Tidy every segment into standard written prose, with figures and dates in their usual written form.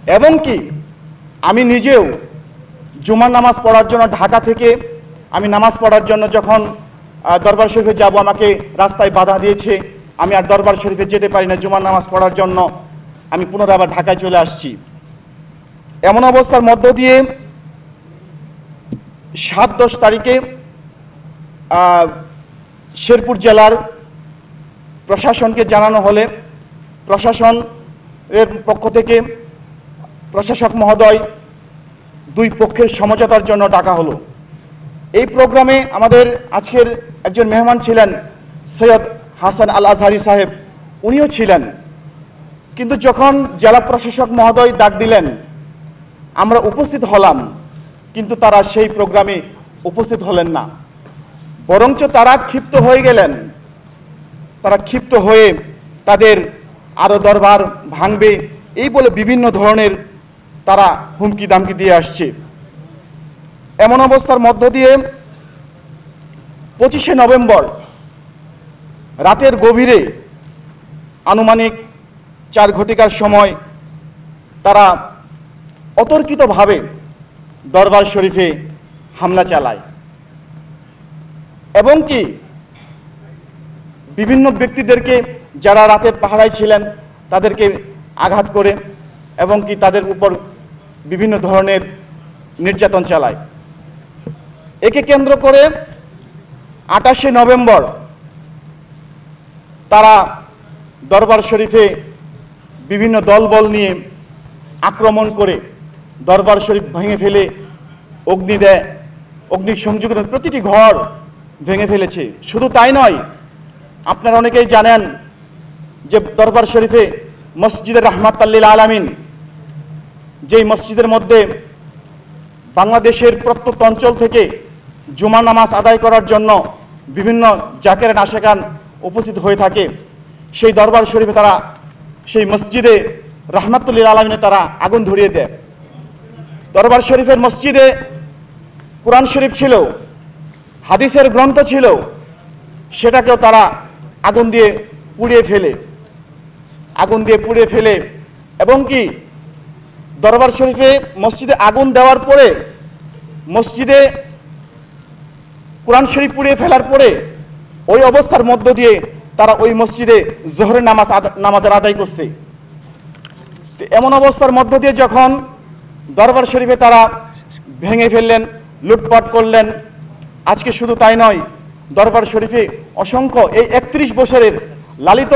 এবং কি আমি নিজেও জুমার নামাজ পড়ার জন্য ঢাকা থেকে আমি নামাজ পড়ার জন্য যখন দরবার শরীফে যাব, আমাকে রাস্তায় বাধা দিয়েছে, আমি আর দরবার শরীফে যেতে পারি না জুমার নামাজ পড়ার জন্য, আমি পুনরায় আবার ঢাকায় চলে আসছি। এমন অবস্থার মধ্য দিয়ে 7-10 তারিখে শেরপুর জেলার প্রশাসনকে জানানো হলে প্রশাসনের পক্ষ থেকে প্রশাসক মহোদয় 2 পক্ষের সমঝোতার জন্য ডাকা হলো। এই প্রোগ্রামে আমাদের আজকের একজন মেহমান ছিলেন সৈয়দ হাসান আল আজহারি সাহেব, উনিও ছিলেন। কিন্তু যখন জেলা প্রশাসক মহোদয় ডাক দিলেন আমরা উপস্থিত হলাম, কিন্তু তারা সেই প্রোগ্রামে উপস্থিত হলেন না, বরঞ্চ তারা ক্ষিপ্ত হয়ে গেলেন। তারা ক্ষিপ্ত হয়ে তাদের আরও দরবার ভাঙবে এই বলে বিভিন্ন ধরনের তারা হুমকি দামকি দিয়ে আসছে। এমন অবস্থার মধ্য দিয়ে 25শে নভেম্বর রাতের গভীরে আনুমানিক 4 ঘটিকার সময় তারা অতর্কিতভাবে দরবার শরীফে হামলা চালায় এবং কি বিভিন্ন ব্যক্তিদেরকে যারা রাতের পাহারায় ছিলেন তাদেরকে আঘাত করে এবং কি তাদের উপর বিভিন্ন ধরনের নির্যাতন চালায়। একে কেন্দ্র করে 28শে নভেম্বর তারা দরবার শরীফে বিভিন্ন দলবল নিয়ে আক্রমণ করে দরবার শরীফ ভেঙে ফেলে অগ্নি দেয়, অগ্নিসংযোগ প্রতিটি ঘর ভেঙে ফেলেছে। শুধু তাই নয়, আপনারা অনেকেই জানেন যে দরবার শরীফে মসজিদে রাহমাতুল লিল আলামিন, যেই মসজিদের মধ্যে বাংলাদেশের প্রত্যন্ত অঞ্চল থেকে জুমার নামাজ আদায় করার জন্য বিভিন্ন জাকের আশেকান উপস্থিত হয়ে থাকে, সেই দরবার শরীফে তারা সেই মসজিদে রাহমাতুল লিল আলামিনে তারা আগুন ধরিয়ে দেয়। দরবার শরীফের মসজিদে কোরআন শরীফ ছিল, হাদিসের গ্রন্থ ছিল, সেটাকেও তারা আগুন দিয়ে পুড়িয়ে ফেলে এবং কি দরবার শরীফে মসজিদে আগুন দেওয়ার পরে মসজিদে কোরআন শরীফ পুড়িয়ে ফেলার পরে ওই অবস্থার মধ্য দিয়ে তারা ওই মসজিদে জোহরের নামাজের আদায় করছে। এমন অবস্থার মধ্য দিয়ে যখন দরবার শরীফে তারা ভেঙে ফেললেন, লুটপাট করলেন, আজকে শুধু তাই নয়, দরবার শরীফে অসংখ্য এই 31 বছরের লালিত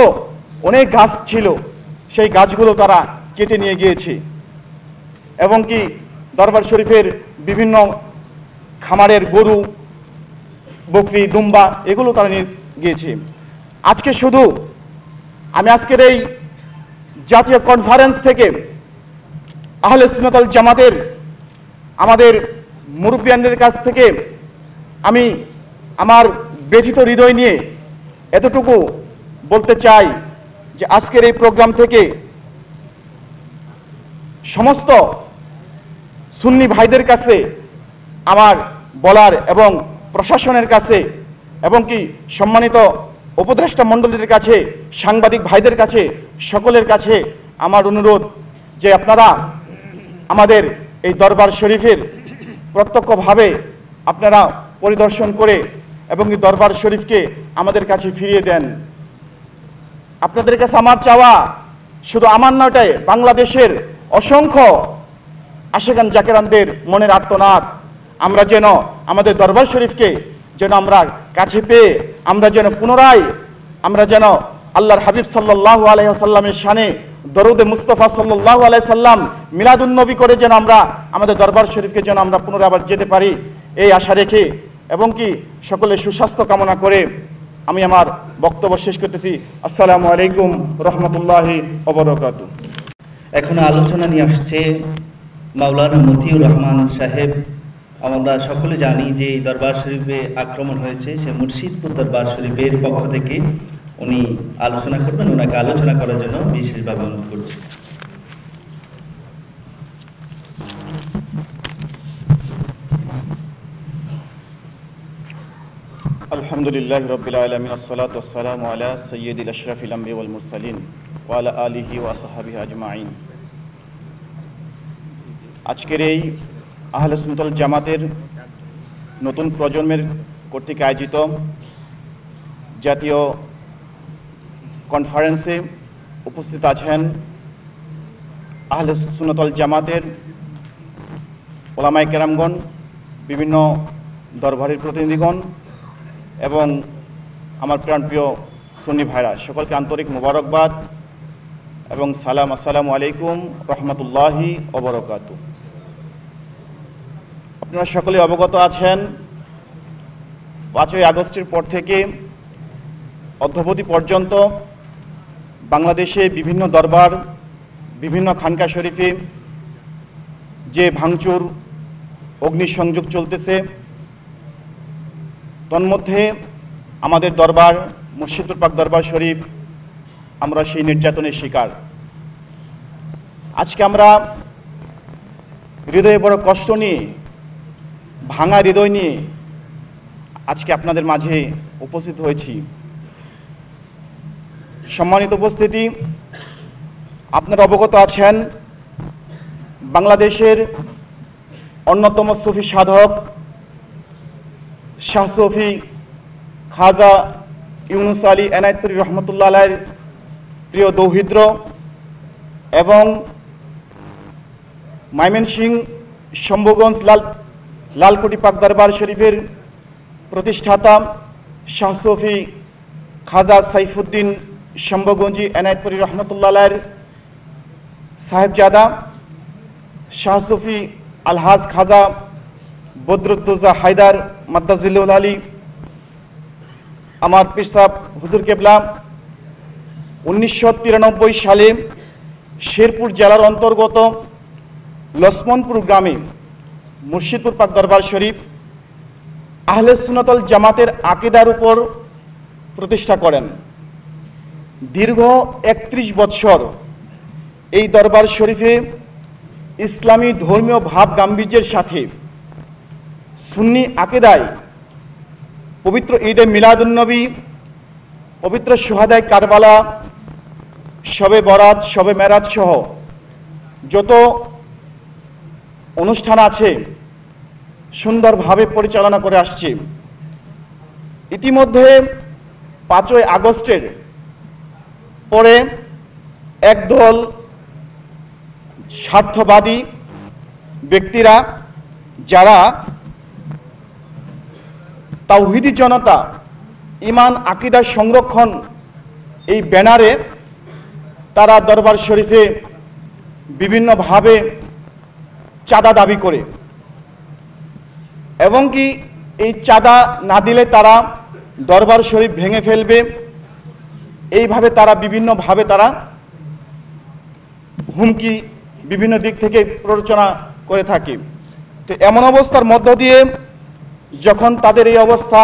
অনেক গাছ ছিল, সেই গাছগুলো তারা কেটে নিয়ে গিয়েছে এবং কি দরবার শরীফের বিভিন্ন খামারের গরু, বকরি, দুম্বা এগুলো তারা নিয়ে গিয়েছে। আজকে শুধু আমি আজকের এই জাতীয় কনফারেন্স থেকে আহলে সুন্নাত ওয়াল জামাতের আমাদের মুরব্বিয়ানদের কাছ থেকে আমি আমার ব্যথিত হৃদয় নিয়ে এতটুকু বলতে চাই যে আজকের এই প্রোগ্রাম থেকে সমস্ত সুন্নি ভাইদের কাছে আমার বলার এবং প্রশাসনের কাছে এবং কি সম্মানিত উপদেষ্টা মণ্ডলীদের কাছে, সাংবাদিক ভাইদের কাছে, সকলের কাছে আমার অনুরোধ যে আপনারা আমাদের এই দরবার শরীফের প্রত্যক্ষভাবে আপনারা পরিদর্শন করে এবং এই দরবার শরীফকে আমাদের কাছে ফিরিয়ে দেন। আপনাদের কাছে আমার চাওয়া, শুধু আমার নয়টাই, বাংলাদেশের অসংখ্য আশেকান জাকেরানদের মনের আর্তনাদ, আমরা যেন আমাদের দরবার শরীফকে যেন আমরা কাছে পেয়ে আমরা যেন পুনরায় আল্লাহর হাবিব সাল্লাল্লাহু আলাইহি ওয়াসাল্লামের শানে দরুদে মুস্তাফা সাল্লাল্লাহু আলাইহি সাল্লাম মিলাদুন নবী করে যেন আমরা আমাদের দরবার শরীফকে যেন আমরা পুনরায় আবার যেতে পারি, এই আশা রেখে এবং কি সকলের সুস্বাস্থ্য কামনা করে আমি আমার বক্তব্য শেষ করতেছি। আসসালামু আলাইকুম রহমতুল্লাহি ওয়া বারাকাতুহু। এখন আলোচনা নিয়ে আসছে মাওলানা মতিউর রহমান সাহেব। আমরা সকলে জানি যে এই দরবার শরীফে আক্রমণ হয়েছে, সে মুর্শিদপুর দরবার শরীফের পক্ষ থেকে উনি আলোচনা করবেন। ওনাকে আলোচনা করার জন্য বিশেষভাবে অনুরোধ করছি। আলহামদুলিল্লাহি রাব্বিল আলামিন, আসসালাতু ওয়াসসালামু আলা সাইয়্যিদিল আশরাফিল আমবিয়া ওয়াল মুরসালিন ওয়া আলা আলিহি ওয়া আসহাবিহি আজমাইন। আজকের এই আহলে সুন্নাত ওয়াল জামাতের নতুন প্রজন্মের কর্তৃক আয়োজিত জাতীয় কনফারেন্সে উপস্থিত আছেন আহলে সুন্নাত ওয়াল জামাতের ওলামায়ে কেরামগণ, বিভিন্ন দরবারের প্রতিনিধিগণ এবং আমার প্রাণপ্রিয় সুন্নি ভাইরা, সকলকে আন্তরিক মোবারকবাদ এবং সালাম। আসসালামু আলাইকুম রহমতুল্লাহি ওয়া বারাকাতুহু। আপনারা সকলে অবগত আছেন 5ই আগস্টের পর থেকে অদ্যাবধি পর্যন্ত বাংলাদেশে বিভিন্ন দরবার, বিভিন্ন খানকা শরীফে যে ভাঙচুর, অগ্নিসংযোগ চলতেছে, তন্মধ্যে আমাদের দরবার মুর্শিদপুর পাক দরবার শরীফ আমরা সেই নির্যাতনের শিকার। আজকে আমরা হৃদয়ে বড় কষ্ট নিয়ে, ভাঙা হৃদয় নিয়ে আজকে আপনাদের মাঝে উপস্থিত হয়েছি। সম্মানিত উপস্থিতি, আপনারা অবগত আছেন বাংলাদেশের অন্যতম সুফি সাধক শাহ সফি খাজা ইউনুস আলী এনায়েতপুরী রহমতুল্লাহ আলাইহির প্রিয় দৌহিত্র এবং ময়মনসিংহ শম্ভুগঞ্জ লালকুটি পাক দরবার শরীফের প্রতিষ্ঠাতা শাহ সফি খাজা সাইফুদ্দিন শম্ভুগঞ্জি এনায়েতপুরী রহমতুল্লাহ আলাইহির সাহেবজাদা শাহ সফি আলহাজ খাজা বদরুদ্দোজা হায়দার মাদ্দাজিল্লুল আলী, আমার পীর সাহেব হুজুর কেবলা 1993 সালে শেরপুর জেলার অন্তর্গত লক্ষ্মণপুর গ্রামে মুর্শিদপুর পাক দরবার শরীফ আহলে সুন্নাত ওয়াল জামাতের আকীদার উপর প্রতিষ্ঠা করেন। দীর্ঘ 31 বছর এই দরবার শরীফে ইসলামী ধর্মীয় ভাব গাম্ভীর্যের সাথে সুন্নি আকীদায় পবিত্র ঈদে মিলাদুন্নবী, পবিত্র শুহাদায়ে কারবালা, শবে বরাত, শবে মেরাজ সহ যত অনুষ্ঠান আছে সুন্দরভাবে পরিচালনা করে আসছে। ইতিমধ্যে 5ই আগস্টের পরে একদল স্বার্থবাদী ব্যক্তিরা, যারা তাওহীদি জনতা ঈমান আকীদা সংরক্ষণ এই ব্যানারে তারা দরবার শরীফে বিভিন্নভাবে চাঁদা দাবি করে এবং কি এই চাঁদা না দিলে তারা দরবার শরীফ ভেঙে ফেলবে, এইভাবে তারা বিভিন্নভাবে তারা হুমকি বিভিন্ন দিক থেকে প্ররোচনা করে থাকে। তো এমন অবস্থার মধ্য দিয়ে যখন তাদের এই অবস্থা,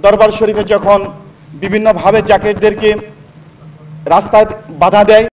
দরবার শরীফে যখন বিভিন্নভাবে জাকেরদেরকে রাস্তায় বাধা দেয়,